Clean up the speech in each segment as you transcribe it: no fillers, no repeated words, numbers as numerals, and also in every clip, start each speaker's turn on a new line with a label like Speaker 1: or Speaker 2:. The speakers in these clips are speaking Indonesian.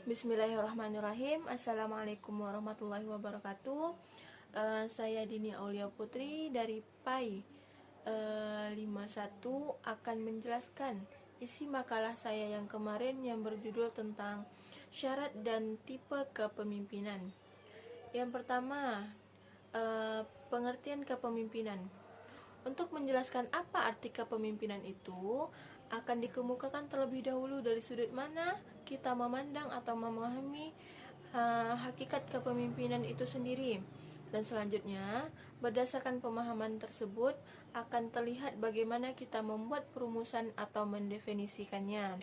Speaker 1: Bismillahirrahmanirrahim. Assalamualaikum warahmatullahi wabarakatuh. Saya Dini Aulia Putri dari PAI 51 akan menjelaskan isi makalah saya yang kemarin yang berjudul tentang syarat dan tipe kepemimpinan. Yang pertama, pengertian kepemimpinan. Untuk menjelaskan apa arti kepemimpinan itu, akan dikemukakan terlebih dahulu dari sudut mana kita memandang atau memahami hakikat kepemimpinan itu sendiri. Dan selanjutnya, berdasarkan pemahaman tersebut, akan terlihat bagaimana kita membuat perumusan atau mendefinisikannya.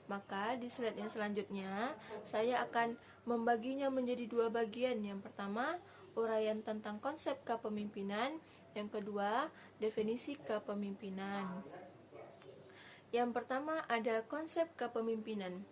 Speaker 1: Maka di slide yang selanjutnya, saya akan membaginya menjadi dua bagian. Yang pertama, uraian tentang konsep kepemimpinan. Yang kedua, definisi kepemimpinan. Yang pertama ada konsep kepemimpinan.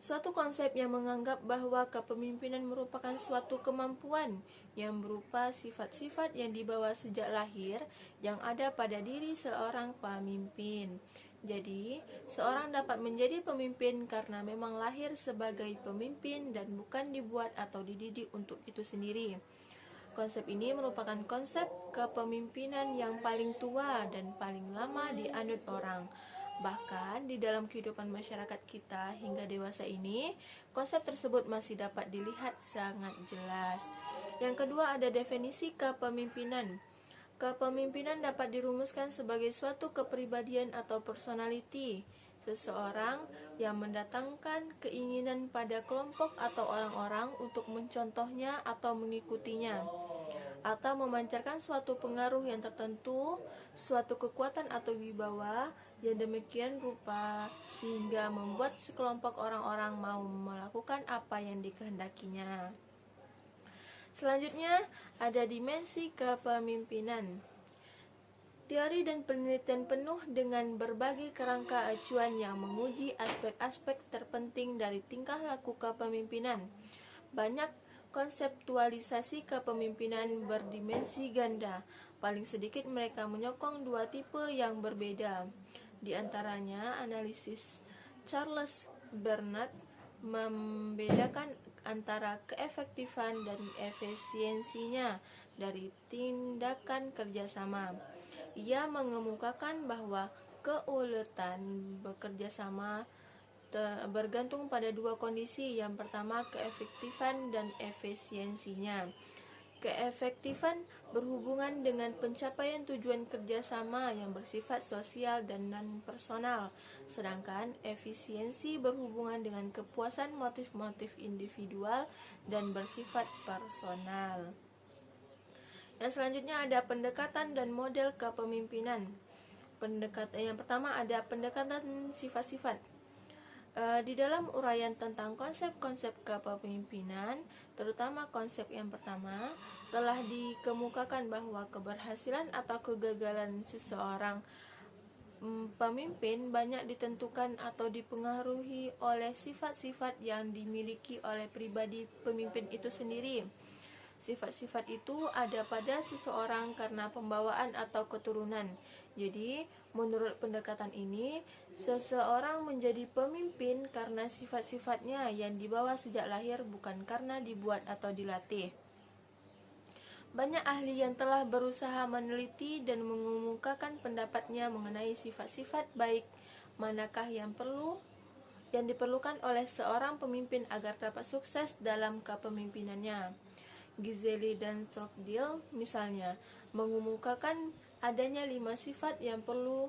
Speaker 1: Suatu konsep yang menganggap bahwa kepemimpinan merupakan suatu kemampuan yang berupa sifat-sifat yang dibawa sejak lahir yang ada pada diri seorang pemimpin. Jadi, seorang dapat menjadi pemimpin karena memang lahir sebagai pemimpin dan bukan dibuat atau dididik untuk itu sendiri. Konsep ini merupakan konsep kepemimpinan yang paling tua dan paling lama dianut orang. Bahkan di dalam kehidupan masyarakat kita hingga dewasa ini, konsep tersebut masih dapat dilihat sangat jelas. Yang kedua ada definisi kepemimpinan. Kepemimpinan dapat dirumuskan sebagai suatu kepribadian atau personality seseorang yang mendatangkan keinginan pada kelompok atau orang-orang untuk mencontohnya atau mengikutinya, atau memancarkan suatu pengaruh yang tertentu, suatu kekuatan atau wibawa yang demikian rupa sehingga membuat sekelompok orang-orang mau melakukan apa yang dikehendakinya. Selanjutnya ada dimensi kepemimpinan. Teori dan penelitian penuh dengan berbagai kerangka acuan yang menguji aspek-aspek terpenting dari tingkah laku kepemimpinan. Banyak konseptualisasi kepemimpinan berdimensi ganda. Paling sedikit mereka menyokong dua tipe yang berbeda. Di antaranya, analisis Charles Bernard membedakan antara keefektifan dan efisiensinya dari tindakan kerjasama. Ia mengemukakan bahwa keuletan bekerja sama bergantung pada dua kondisi. Yang pertama, keefektifan dan efisiensinya. Keefektifan berhubungan dengan pencapaian tujuan kerjasama yang bersifat sosial dan non-personal, sedangkan efisiensi berhubungan dengan kepuasan motif-motif individual dan bersifat personal. Yang selanjutnya ada pendekatan dan model kepemimpinan. Yang pertama ada pendekatan sifat-sifat. Di dalam uraian tentang konsep-konsep kepemimpinan, terutama konsep yang pertama, telah dikemukakan bahwa keberhasilan atau kegagalan seseorang pemimpin banyak ditentukan atau dipengaruhi oleh sifat-sifat yang dimiliki oleh pribadi pemimpin itu sendiri. Sifat-sifat itu ada pada seseorang karena pembawaan atau keturunan. Jadi, menurut pendekatan ini, seseorang menjadi pemimpin karena sifat-sifatnya yang dibawa sejak lahir, bukan karena dibuat atau dilatih. Banyak ahli yang telah berusaha meneliti dan mengemukakan pendapatnya mengenai sifat-sifat baik manakah yang diperlukan oleh seorang pemimpin agar dapat sukses dalam kepemimpinannya. Giseli dan Stockdale misalnya mengemukakan adanya 5 sifat yang perlu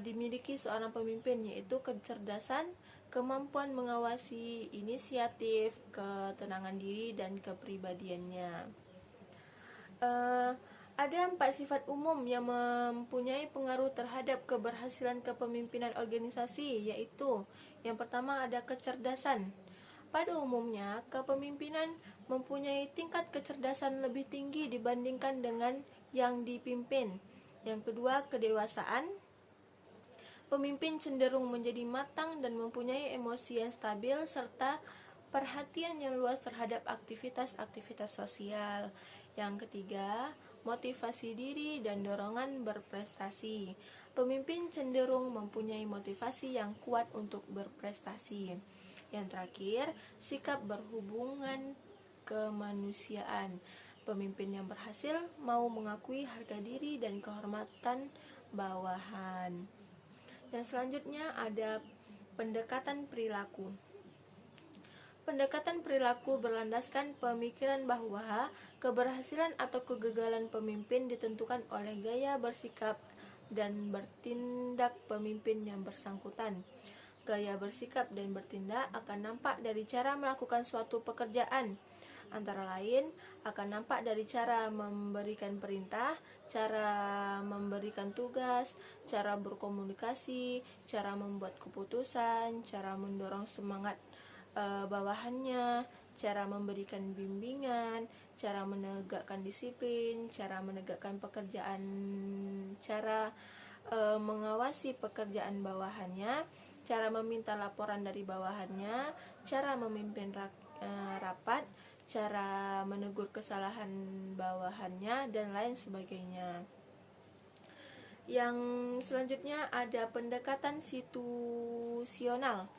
Speaker 1: dimiliki seorang pemimpin, yaitu kecerdasan, kemampuan mengawasi inisiatif, ketenangan diri, dan kepribadiannya. Ada 4 sifat umum yang mempunyai pengaruh terhadap keberhasilan kepemimpinan organisasi, yaitu yang pertama ada kecerdasan. Pada umumnya, kepemimpinan mempunyai tingkat kecerdasan lebih tinggi dibandingkan dengan yang dipimpin. Yang kedua, kedewasaan. Pemimpin cenderung menjadi matang dan mempunyai emosi yang stabil serta perhatian yang luas terhadap aktivitas-aktivitas sosial. Yang ketiga, motivasi diri dan dorongan berprestasi. Pemimpin cenderung mempunyai motivasi yang kuat untuk berprestasi. Yang terakhir, sikap berhubungan kemanusiaan. Pemimpin yang berhasil mau mengakui harga diri dan kehormatan bawahan. Yang selanjutnya ada pendekatan perilaku. Pendekatan perilaku berlandaskan pemikiran bahwa keberhasilan atau kegagalan pemimpin ditentukan oleh gaya bersikap dan bertindak pemimpin yang bersangkutan. Gaya bersikap dan bertindak akan nampak dari cara melakukan suatu pekerjaan. Antara lain, akan nampak dari cara memberikan perintah, cara memberikan tugas, cara berkomunikasi, cara membuat keputusan, cara mendorong semangat bawahannya, cara memberikan bimbingan, cara menegakkan disiplin, cara menegakkan pekerjaan, cara mengawasi pekerjaan bawahannya, cara meminta laporan dari bawahannya, cara memimpin rapat, cara menegur kesalahan bawahannya, dan lain sebagainya. Yang selanjutnya ada pendekatan situasional.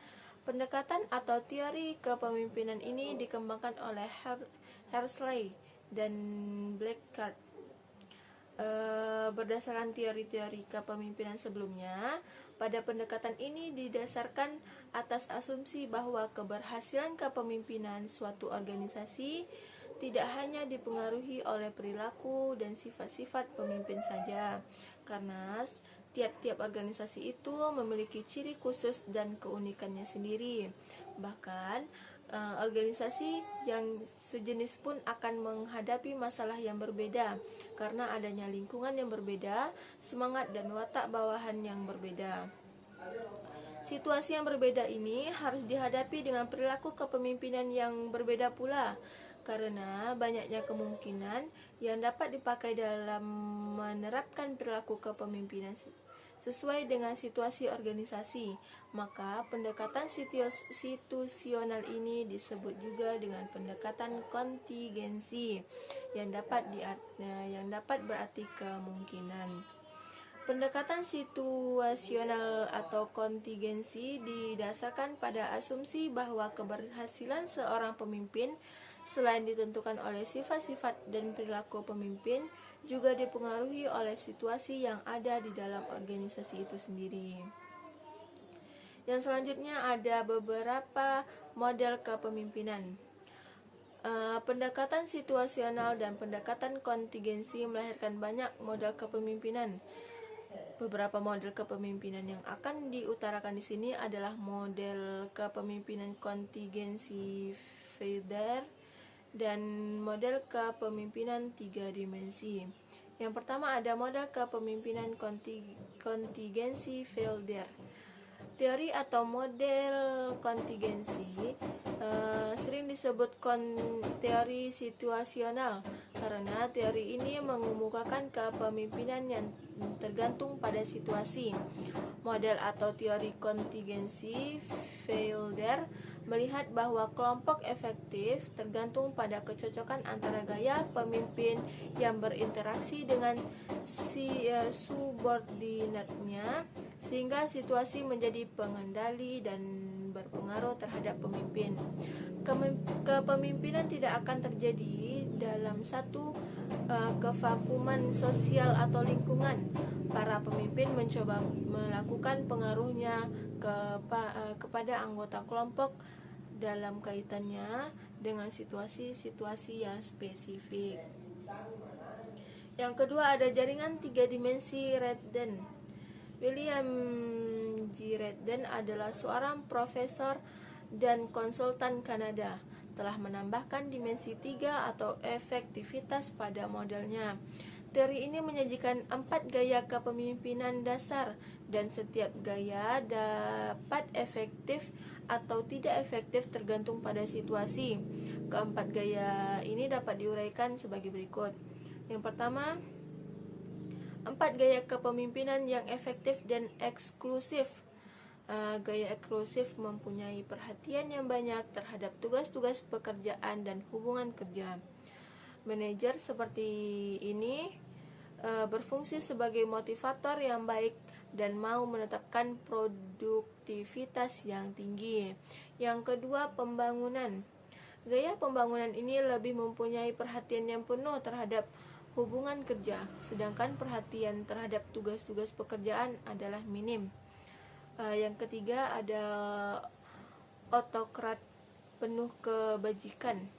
Speaker 1: Pendekatan atau teori kepemimpinan ini dikembangkan oleh Hershey dan Blackard. Berdasarkan teori-teori kepemimpinan sebelumnya, pada pendekatan ini didasarkan atas asumsi bahwa keberhasilan kepemimpinan suatu organisasi tidak hanya dipengaruhi oleh perilaku dan sifat-sifat pemimpin saja, karena tiap-tiap organisasi itu memiliki ciri khusus dan keunikannya sendiri. Bahkan organisasi yang sejenis pun akan menghadapi masalah yang berbeda karena adanya lingkungan yang berbeda, semangat dan watak bawahan yang berbeda. Situasi yang berbeda ini harus dihadapi dengan perilaku kepemimpinan yang berbeda pula, karena banyaknya kemungkinan yang dapat dipakai dalam menerapkan perilaku kepemimpinan sesuai dengan situasi organisasi. Maka pendekatan situasional ini disebut juga dengan pendekatan kontingensi yang dapat berarti kemungkinan. Pendekatan situasional atau kontingensi didasarkan pada asumsi bahwa keberhasilan seorang pemimpin selain ditentukan oleh sifat-sifat dan perilaku pemimpin, juga dipengaruhi oleh situasi yang ada di dalam organisasi itu sendiri. Yang selanjutnya ada beberapa model kepemimpinan. Pendekatan situasional dan pendekatan kontingensi melahirkan banyak model kepemimpinan. Beberapa model kepemimpinan yang akan diutarakan di sini adalah model kepemimpinan kontingensi Feder dan model kepemimpinan 3 dimensi. Yang pertama ada model kepemimpinan kontingensi Felder. Teori atau model kontingensi sering disebut teori situasional karena teori ini mengemukakan kepemimpinan yang tergantung pada situasi. Model atau teori kontingensi Felder melihat bahwa kelompok efektif tergantung pada kecocokan antara gaya pemimpin yang berinteraksi dengan subordinatnya, sehingga situasi menjadi pengendali dan berpengaruh terhadap pemimpin. Kepemimpinan tidak akan terjadi dalam satu kevakuman sosial atau lingkungan. Para pemimpin mencoba melakukan pengaruhnya kepada anggota kelompok dalam kaitannya dengan situasi-situasi yang spesifik. Yang kedua ada jaringan 3 dimensi Redden. William G. Redden adalah seorang profesor dan konsultan Kanada, telah menambahkan dimensi 3 atau efektivitas pada modelnya. Teori ini menyajikan 4 gaya kepemimpinan dasar dan setiap gaya dapat efektif atau tidak efektif tergantung pada situasi. Keempat gaya ini dapat diuraikan sebagai berikut. Yang pertama, 4 gaya kepemimpinan yang efektif dan eksklusif. Gaya eksklusif mempunyai perhatian yang banyak terhadap tugas-tugas pekerjaan dan hubungan kerja. Manajer seperti ini berfungsi sebagai motivator yang baik dan mau menetapkan produktivitas yang tinggi. Yang kedua, pembangunan. Gaya pembangunan ini lebih mempunyai perhatian yang penuh terhadap hubungan kerja, sedangkan perhatian terhadap tugas-tugas pekerjaan adalah minim. Yang ketiga, ada otokrat penuh kebajikan.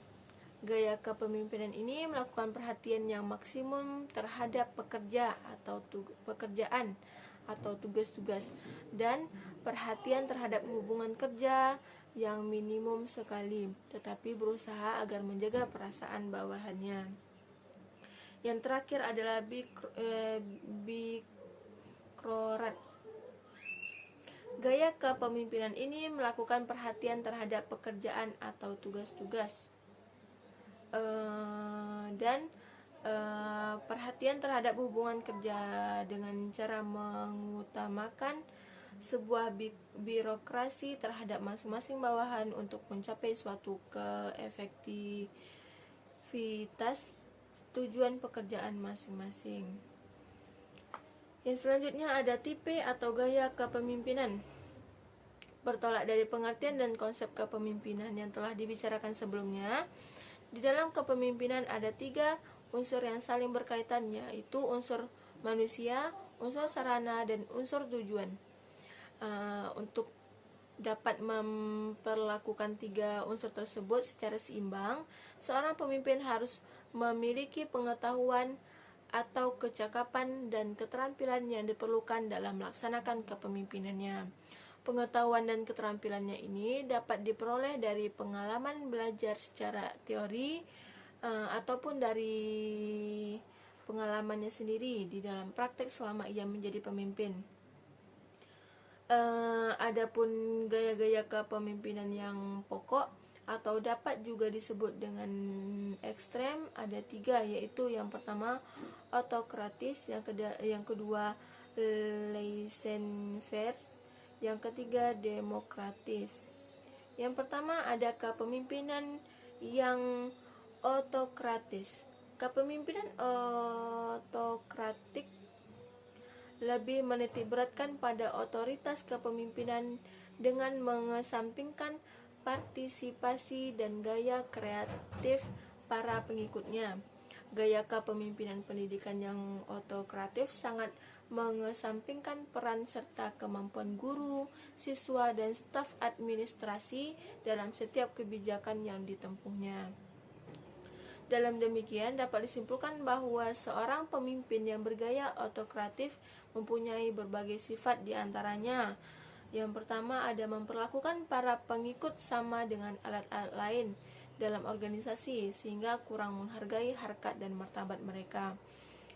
Speaker 1: Gaya kepemimpinan ini melakukan perhatian yang maksimum terhadap pekerjaan atau tugas-tugas, dan perhatian terhadap hubungan kerja yang minimum sekali, tetapi berusaha agar menjaga perasaan bawahannya. Yang terakhir adalah bikrorat. Gaya kepemimpinan ini melakukan perhatian terhadap pekerjaan atau tugas-tugas, dan perhatian terhadap hubungan kerja dengan cara mengutamakan sebuah birokrasi terhadap masing-masing bawahan untuk mencapai suatu keefektivitas tujuan pekerjaan masing-masing. Yang selanjutnya ada tipe atau gaya kepemimpinan. Bertolak dari pengertian dan konsep kepemimpinan yang telah dibicarakan sebelumnya, di dalam kepemimpinan ada 3 unsur yang saling berkaitan, yaitu unsur manusia, unsur sarana, dan unsur tujuan. Untuk dapat memperlakukan 3 unsur tersebut secara seimbang, seorang pemimpin harus memiliki pengetahuan atau kecakapan dan keterampilan yang diperlukan dalam melaksanakan kepemimpinannya. Pengetahuan dan keterampilannya ini dapat diperoleh dari pengalaman belajar secara teori ataupun dari pengalamannya sendiri di dalam praktek selama ia menjadi pemimpin. Adapun gaya-gaya kepemimpinan yang pokok atau dapat juga disebut dengan ekstrem ada 3, yaitu yang pertama autokratis, yang kedua laissez-faire, yang ketiga demokratis. Yang pertama ada kepemimpinan yang autokratis. Kepemimpinan autokratik lebih menitikberatkan pada otoritas kepemimpinan dengan mengesampingkan partisipasi dan gaya kreatif para pengikutnya. Gaya kepemimpinan pendidikan yang autokratif sangat mengesampingkan peran serta kemampuan guru, siswa, dan staf administrasi dalam setiap kebijakan yang ditempuhnya. Dalam demikian, dapat disimpulkan bahwa seorang pemimpin yang bergaya autokratif mempunyai berbagai sifat, diantaranya yang pertama ada memperlakukan para pengikut sama dengan alat-alat lain dalam organisasi sehingga kurang menghargai harkat dan martabat mereka.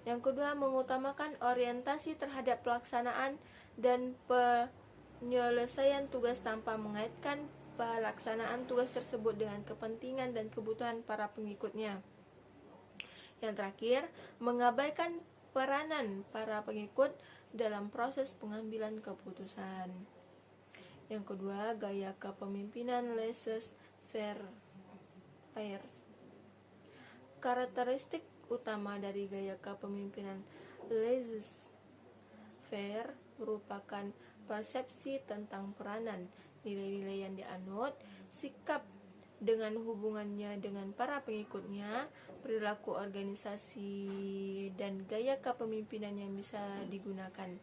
Speaker 1: Yang kedua, mengutamakan orientasi terhadap pelaksanaan dan penyelesaian tugas tanpa mengaitkan pelaksanaan tugas tersebut dengan kepentingan dan kebutuhan para pengikutnya. Yang terakhir, mengabaikan peranan para pengikut dalam proses pengambilan keputusan. Yang kedua, gaya kepemimpinan laissez-faire. Karakteristik utama dari gaya kepemimpinan laissez-faire merupakan persepsi tentang peranan, nilai-nilai yang dianut, sikap dengan hubungannya dengan para pengikutnya, perilaku organisasi, dan gaya kepemimpinan yang bisa digunakan.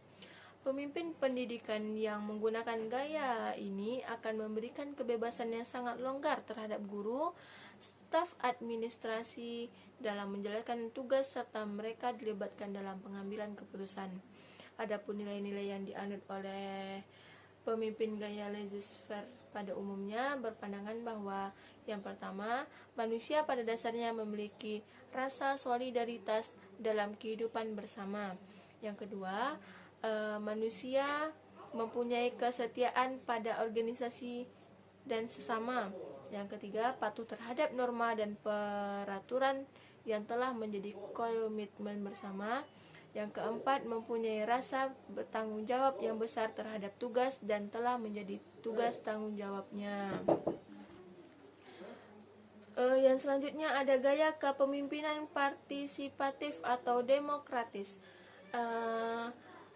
Speaker 1: Pemimpin pendidikan yang menggunakan gaya ini akan memberikan kebebasan yang sangat longgar terhadap guru, staf administrasi dalam menjalankan tugas serta mereka dilibatkan dalam pengambilan keputusan. Adapun nilai-nilai yang dianut oleh pemimpin gaya laissez-faire pada umumnya berpandangan bahwa yang pertama, manusia pada dasarnya memiliki rasa solidaritas dalam kehidupan bersama. Yang kedua, manusia mempunyai kesetiaan pada organisasi dan sesama. Yang ketiga, patuh terhadap norma dan peraturan yang telah menjadi komitmen bersama. Yang keempat, mempunyai rasa bertanggung jawab yang besar terhadap tugas dan telah menjadi tugas tanggung jawabnya. Yang selanjutnya ada gaya kepemimpinan partisipatif atau demokratis.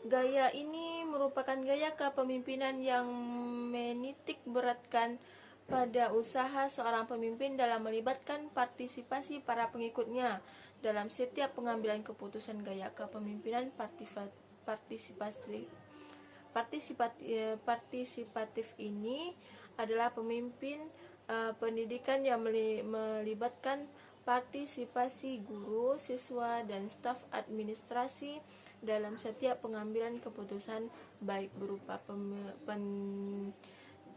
Speaker 1: Gaya ini merupakan gaya kepemimpinan yang menitik beratkan pada usaha seorang pemimpin dalam melibatkan partisipasi para pengikutnya dalam setiap pengambilan keputusan. Gaya kepemimpinan partisipatif partisipatif ini adalah pemimpin pendidikan yang melibatkan partisipasi guru, siswa, dan staf administrasi dalam setiap pengambilan keputusan, baik berupa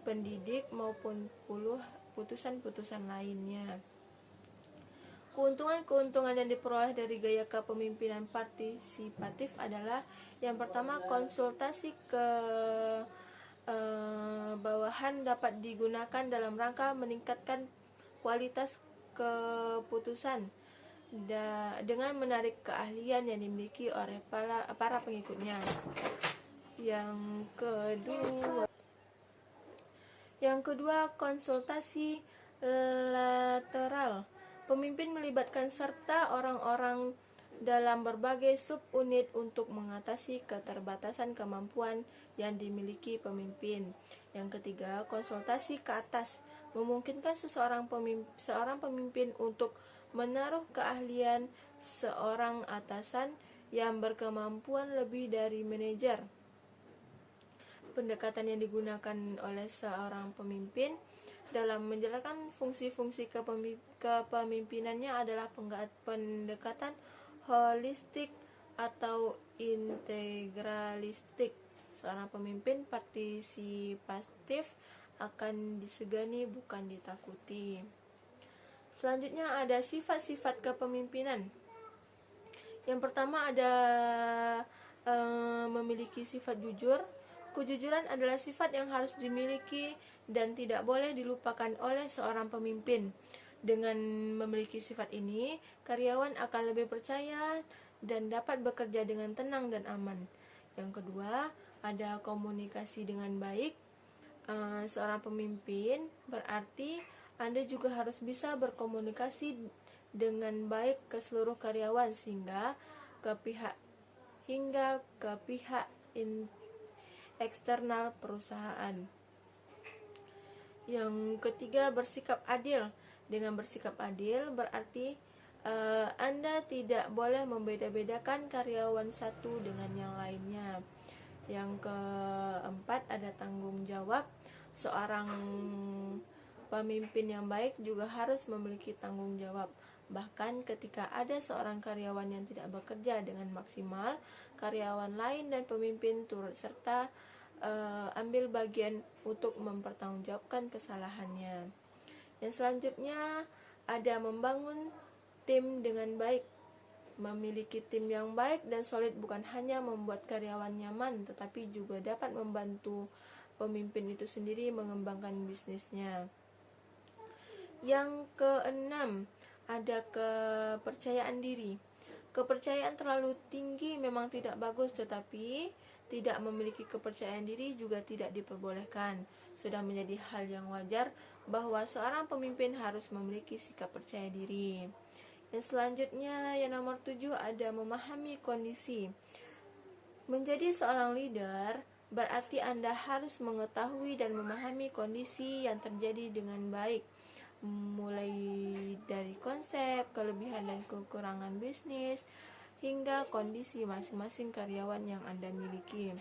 Speaker 1: pendidik maupun putusan-putusan lainnya. Keuntungan-keuntungan yang diperoleh dari gaya kepemimpinan partisipatif adalah yang pertama, konsultasi ke bawahan dapat digunakan dalam rangka meningkatkan kualitas keputusan dengan menarik keahlian yang dimiliki oleh para pengikutnya. Yang kedua, konsultasi lateral. Pemimpin melibatkan serta orang-orang dalam berbagai subunit untuk mengatasi keterbatasan kemampuan yang dimiliki pemimpin. Yang ketiga, konsultasi ke atas. Memungkinkan seorang pemimpin untuk menaruh keahlian seorang atasan yang berkemampuan lebih dari manajer. Pendekatan yang digunakan oleh seorang pemimpin dalam menjalankan fungsi-fungsi kepemimpinannya adalah pendekatan holistik atau integralistik. Seorang pemimpin partisipatif akan disegani, bukan ditakuti. Selanjutnya ada sifat-sifat kepemimpinan. Yang pertama ada memiliki sifat jujur. Kejujuran adalah sifat yang harus dimiliki dan tidak boleh dilupakan oleh seorang pemimpin. Dengan memiliki sifat ini, karyawan akan lebih percaya dan dapat bekerja dengan tenang dan aman. Yang kedua, ada komunikasi dengan baik. Seorang pemimpin berarti Anda juga harus bisa berkomunikasi dengan baik ke seluruh karyawan hingga ke pihak eksternal perusahaan. Yang ketiga, bersikap adil. Dengan bersikap adil berarti Anda tidak boleh membeda-bedakan karyawan satu dengan yang lainnya. Yang keempat, ada tanggung jawab. Seorang pemimpin yang baik juga harus memiliki tanggung jawab. Bahkan ketika ada seorang karyawan yang tidak bekerja dengan maksimal, karyawan lain dan pemimpin turut serta ambil bagian untuk mempertanggungjawabkan kesalahannya. Yang selanjutnya ada membangun tim dengan baik. Memiliki tim yang baik dan solid bukan hanya membuat karyawan nyaman, tetapi juga dapat membantu pemimpin itu sendiri mengembangkan bisnisnya. Yang keenam, ada kepercayaan diri. Kepercayaan terlalu tinggi memang tidak bagus, tetapi tidak memiliki kepercayaan diri juga tidak diperbolehkan. Sudah menjadi hal yang wajar bahwa seorang pemimpin harus memiliki sikap percaya diri. Yang selanjutnya, yang nomor 7, ada memahami kondisi. Menjadi seorang leader berarti Anda harus mengetahui dan memahami kondisi yang terjadi dengan baik, mulai dari konsep, kelebihan dan kekurangan bisnis, hingga kondisi masing-masing karyawan yang Anda miliki.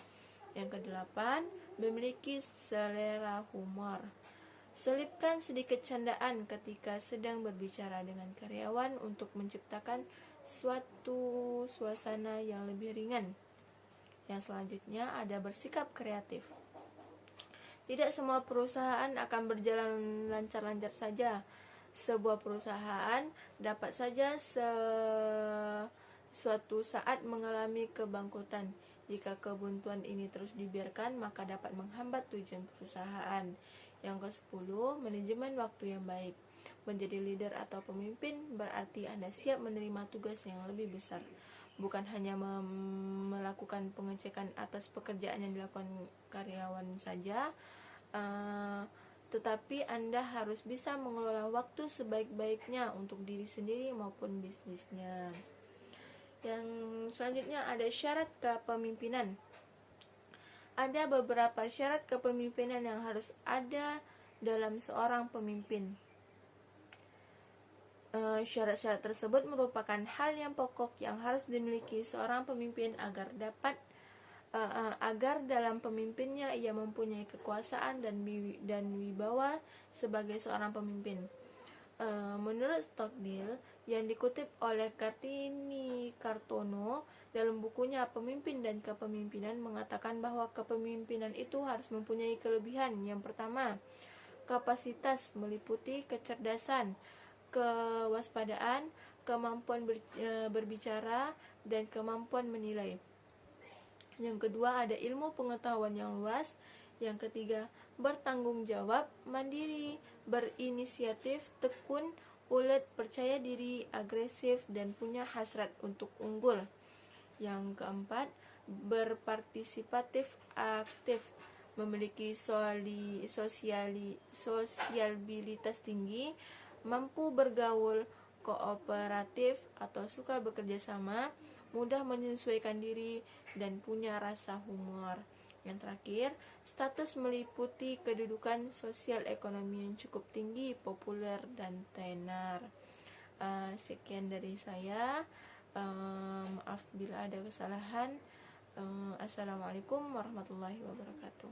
Speaker 1: Yang kedelapan, memiliki selera humor. Selipkan sedikit candaan ketika sedang berbicara dengan karyawan untuk menciptakan suatu suasana yang lebih ringan. Yang selanjutnya ada bersikap kreatif. Tidak semua perusahaan akan berjalan lancar-lancar saja. Sebuah perusahaan dapat saja suatu saat mengalami kebangkrutan. Jika kebuntuan ini terus dibiarkan, maka dapat menghambat tujuan perusahaan. Yang ke-10, manajemen waktu yang baik. Menjadi leader atau pemimpin berarti Anda siap menerima tugas yang lebih besar. Bukan hanya melakukan pengecekan atas pekerjaan yang dilakukan karyawan saja, tetapi Anda harus bisa mengelola waktu sebaik-baiknya untuk diri sendiri maupun bisnisnya. Yang selanjutnya ada syarat kepemimpinan. Ada beberapa syarat kepemimpinan yang harus ada dalam seorang pemimpin. Syarat-syarat tersebut merupakan hal yang pokok yang harus dimiliki seorang pemimpin agar dalam pemimpinnya ia mempunyai kekuasaan dan wibawa sebagai seorang pemimpin. Menurut Stockdale yang dikutip oleh Kartini Kartono dalam bukunya Pemimpin dan Kepemimpinan, mengatakan bahwa kepemimpinan itu harus mempunyai kelebihan. Yang pertama, kapasitas meliputi kecerdasan, kewaspadaan, kemampuan berbicara, dan kemampuan menilai. Yang kedua, ada ilmu pengetahuan yang luas. Yang ketiga, bertanggung jawab, mandiri, berinisiatif, tekun, ulet, percaya diri, agresif, dan punya hasrat untuk unggul. Yang keempat, berpartisipatif aktif, memiliki sosialitas tinggi, mampu bergaul, kooperatif atau suka bekerja sama, mudah menyesuaikan diri, dan punya rasa humor. Yang terakhir, status meliputi kedudukan sosial ekonomi yang cukup tinggi, populer, dan tenar. Sekian dari saya. Maaf bila ada kesalahan. Assalamualaikum warahmatullahi wabarakatuh.